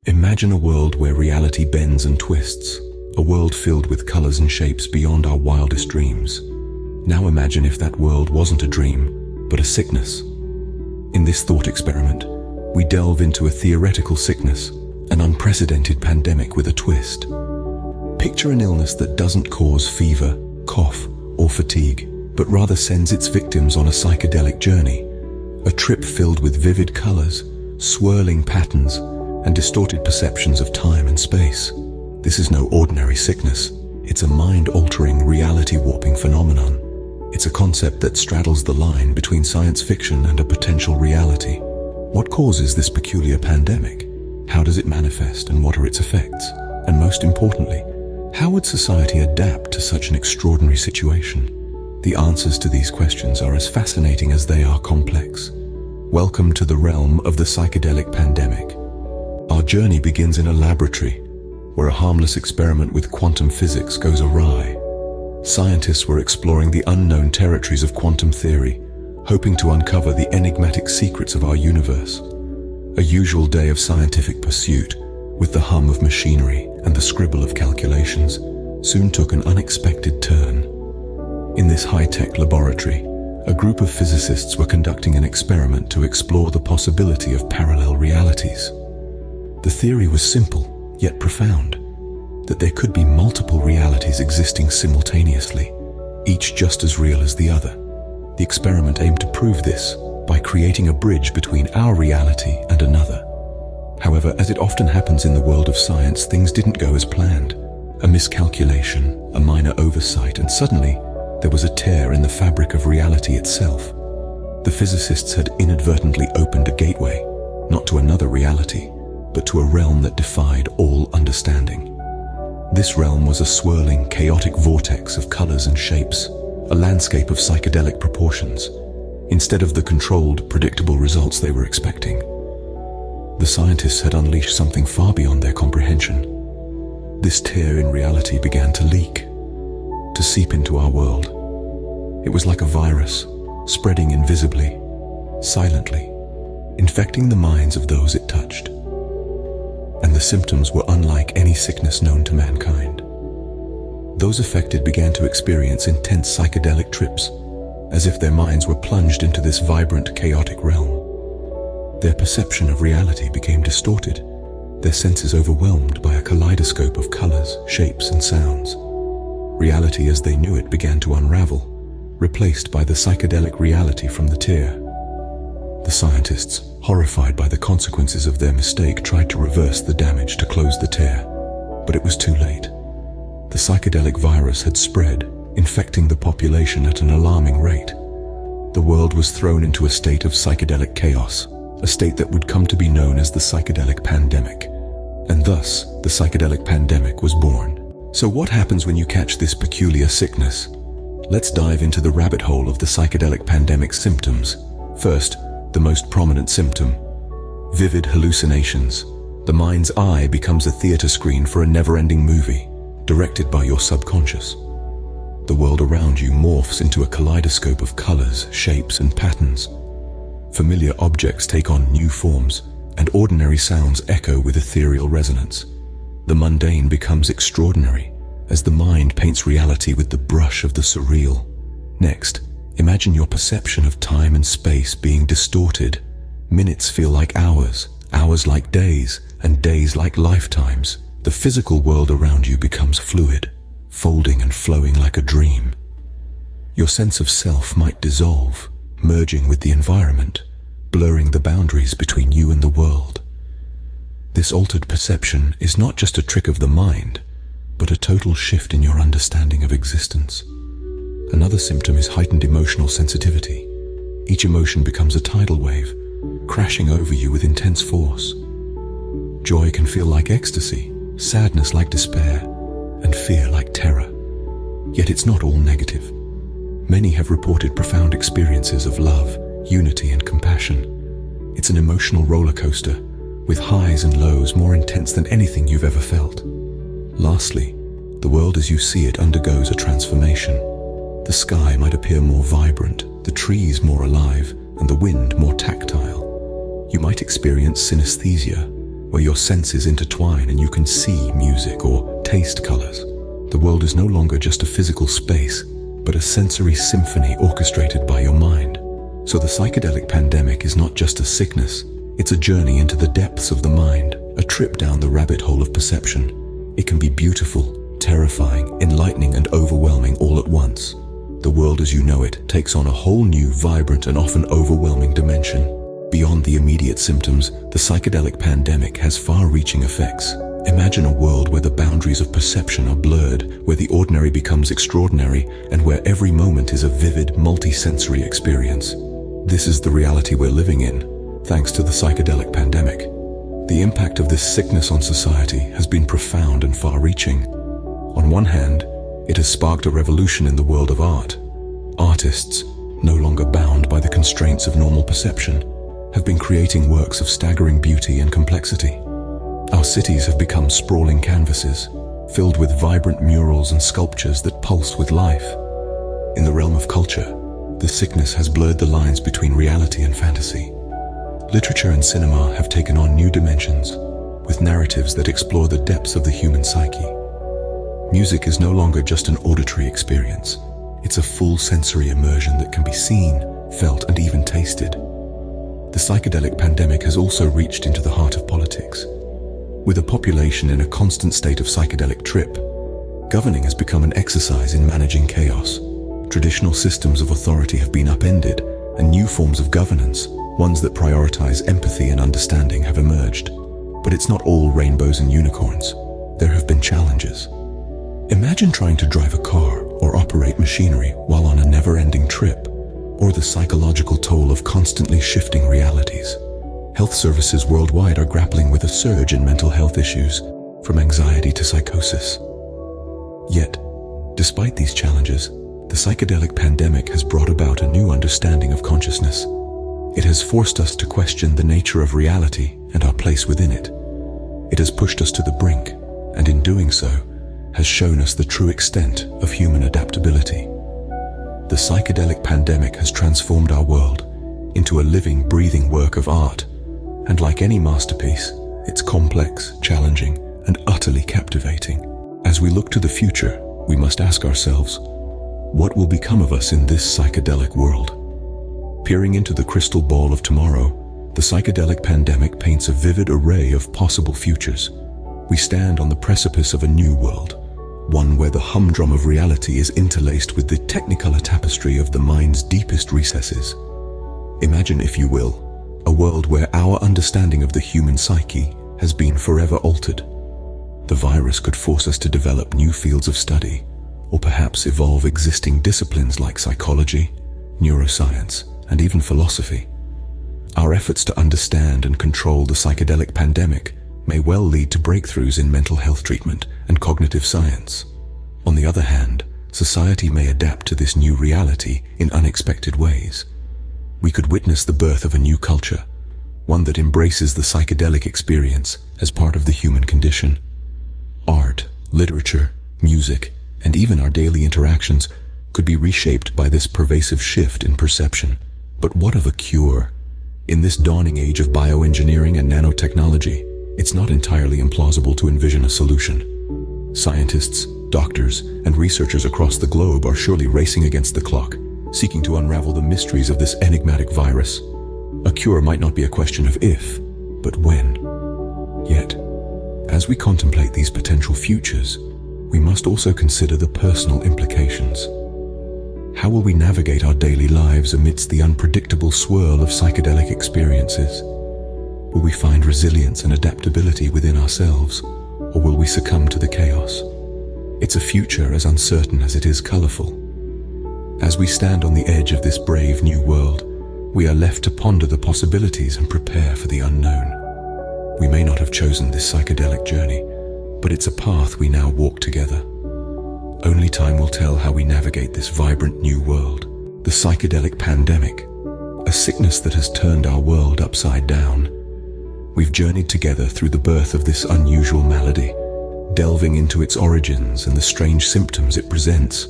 Imagine a world where reality bends and twists, a world filled with colors and shapes beyond our wildest dreams. Now imagine if that world wasn't a dream, but a sickness. In this thought experiment, we delve into a theoretical sickness, an unprecedented pandemic with a twist. Picture an illness that doesn't cause fever, cough, or fatigue, but rather sends its victims on a psychedelic journey, a trip filled with vivid colors, swirling patterns, and distorted perceptions of time and space. This is no ordinary sickness. It's a mind-altering, reality-warping phenomenon. It's a concept that straddles the line between science fiction and a potential reality. What causes this peculiar pandemic? How does it manifest, and what are its effects? And most importantly, how would society adapt to such an extraordinary situation? The answers to these questions are as fascinating as they are complex. Welcome to the realm of the psychedelic pandemic. Our journey begins in a laboratory, where a harmless experiment with quantum physics goes awry. Scientists were exploring the unknown territories of quantum theory, hoping to uncover the enigmatic secrets of our universe. A usual day of scientific pursuit, with the hum of machinery and the scribble of calculations, soon took an unexpected turn. In this high-tech laboratory, a group of physicists were conducting an experiment to explore the possibility of parallel realities. The theory was simple, yet profound, that there could be multiple realities existing simultaneously, each just as real as the other. The experiment aimed to prove this by creating a bridge between our reality and another. However, as it often happens in the world of science, things didn't go as planned. A miscalculation, a minor oversight, and suddenly there was a tear in the fabric of reality itself. The physicists had inadvertently opened a gateway, not to another reality, but to a realm that defied all understanding. This realm was a swirling, chaotic vortex of colors and shapes, a landscape of psychedelic proportions, instead of the controlled, predictable results they were expecting. The scientists had unleashed something far beyond their comprehension. This tear in reality began to leak, to seep into our world. It was like a virus, spreading invisibly, silently, infecting the minds of those it touched. And the symptoms were unlike any sickness known to mankind. Those affected began to experience intense psychedelic trips, as if their minds were plunged into this vibrant, chaotic realm. Their perception of reality became distorted, their senses overwhelmed by a kaleidoscope of colors, shapes, and sounds. Reality as they knew it began to unravel, replaced by the psychedelic reality from the tear. The scientists, horrified by the consequences of their mistake, tried to reverse the damage to close the tear, but it was too late. The psychedelic virus had spread, infecting the population at an alarming rate. The world was thrown into a state of psychedelic chaos, a state that would come to be known as the psychedelic pandemic. And thus, the psychedelic pandemic was born. So what happens when you catch this peculiar sickness? Let's dive into the rabbit hole of the psychedelic pandemic symptoms. First, the most prominent symptom: vivid hallucinations. The mind's eye becomes a theater screen for a never-ending movie, directed by your subconscious. The world around you morphs into a kaleidoscope of colors, shapes, and patterns. Familiar objects take on new forms, and ordinary sounds echo with ethereal resonance. The mundane becomes extraordinary, as the mind paints reality with the brush of the surreal. Next, imagine your perception of time and space being distorted. Minutes feel like hours, hours like days, and days like lifetimes. The physical world around you becomes fluid, folding and flowing like a dream. Your sense of self might dissolve, merging with the environment, blurring the boundaries between you and the world. This altered perception is not just a trick of the mind, but a total shift in your understanding of existence. Another symptom is heightened emotional sensitivity. Each emotion becomes a tidal wave, crashing over you with intense force. Joy can feel like ecstasy, sadness like despair, and fear like terror. Yet it's not all negative. Many have reported profound experiences of love, unity, and compassion. It's an emotional roller coaster, with highs and lows more intense than anything you've ever felt. Lastly, the world as you see it undergoes a transformation. The sky might appear more vibrant, the trees more alive, and the wind more tactile. You might experience synesthesia, where your senses intertwine and you can see music or taste colors. The world is no longer just a physical space, but a sensory symphony orchestrated by your mind. So the psychedelic pandemic is not just a sickness, it's a journey into the depths of the mind, a trip down the rabbit hole of perception. It can be beautiful, terrifying, enlightening, and overwhelming all at once. The world as you know it takes on a whole new, vibrant, and often overwhelming dimension. Beyond the immediate symptoms, the psychedelic pandemic has far-reaching effects. Imagine a world where the boundaries of perception are blurred, where the ordinary becomes extraordinary, and where every moment is a vivid, multi-sensory experience. This is the reality we're living in, thanks to the psychedelic pandemic. The impact of this sickness on society has been profound and far-reaching. On one hand, it has sparked a revolution in the world of art. Artists, no longer bound by the constraints of normal perception, have been creating works of staggering beauty and complexity. Our cities have become sprawling canvases, filled with vibrant murals and sculptures that pulse with life. In the realm of culture, the sickness has blurred the lines between reality and fantasy. Literature and cinema have taken on new dimensions, with narratives that explore the depths of the human psyche. Music is no longer just an auditory experience. It's a full sensory immersion that can be seen, felt, and even tasted. The psychedelic pandemic has also reached into the heart of politics. With a population in a constant state of psychedelic trip, governing has become an exercise in managing chaos. Traditional systems of authority have been upended, and new forms of governance, ones that prioritize empathy and understanding, have emerged. But it's not all rainbows and unicorns. There have been challenges. Imagine trying to drive a car or operate machinery while on a never-ending trip, or the psychological toll of constantly shifting realities. Health services worldwide are grappling with a surge in mental health issues, from anxiety to psychosis. Yet, despite these challenges, the psychedelic pandemic has brought about a new understanding of consciousness. It has forced us to question the nature of reality and our place within it. It has pushed us to the brink, and in doing so, has shown us the true extent of human adaptability. The psychedelic pandemic has transformed our world into a living, breathing work of art, and like any masterpiece, it's complex, challenging, and utterly captivating. As we look to the future, we must ask ourselves, what will become of us in this psychedelic world? Peering into the crystal ball of tomorrow, the psychedelic pandemic paints a vivid array of possible futures. We stand on the precipice of a new world, one where the humdrum of reality is interlaced with the technicolor tapestry of the mind's deepest recesses. Imagine, if you will, a world where our understanding of the human psyche has been forever altered. The virus could force us to develop new fields of study, or perhaps evolve existing disciplines like psychology, neuroscience, and even philosophy. Our efforts to understand and control the psychedelic pandemic may well lead to breakthroughs in mental health treatment and cognitive science. On the other hand, society may adapt to this new reality in unexpected ways. We could witness the birth of a new culture, one that embraces the psychedelic experience as part of the human condition. Art, literature, music, and even our daily interactions could be reshaped by this pervasive shift in perception. But what of a cure? In this dawning age of bioengineering and nanotechnology, it's not entirely implausible to envision a solution. Scientists, doctors, and researchers across the globe are surely racing against the clock, seeking to unravel the mysteries of this enigmatic virus. A cure might not be a question of if, but when. Yet, as we contemplate these potential futures, we must also consider the personal implications. How will we navigate our daily lives amidst the unpredictable swirl of psychedelic experiences? Will we find resilience and adaptability within ourselves, or will we succumb to the chaos? It's a future as uncertain as it is colorful. As we stand on the edge of this brave new world, we are left to ponder the possibilities and prepare for the unknown. We may not have chosen this psychedelic journey, but it's a path we now walk together. Only time will tell how we navigate this vibrant new world. The psychedelic pandemic, a sickness that has turned our world upside down. We've journeyed together through the birth of this unusual malady, delving into its origins and the strange symptoms it presents.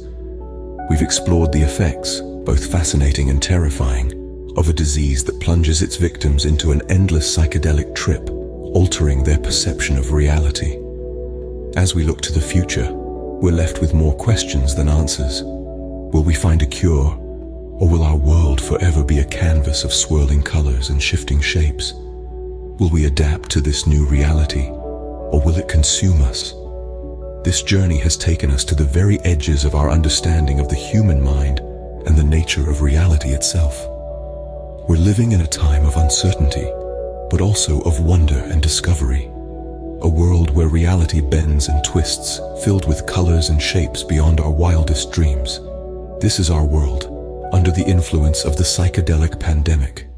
We've explored the effects, both fascinating and terrifying, of a disease that plunges its victims into an endless psychedelic trip, altering their perception of reality. As we look to the future, we're left with more questions than answers. Will we find a cure, or will our world forever be a canvas of swirling colors and shifting shapes? Will we adapt to this new reality, or will it consume us? This journey has taken us to the very edges of our understanding of the human mind and the nature of reality itself. We're living in a time of uncertainty, but also of wonder and discovery. A world where reality bends and twists, filled with colors and shapes beyond our wildest dreams. This is our world, under the influence of the psychedelic pandemic.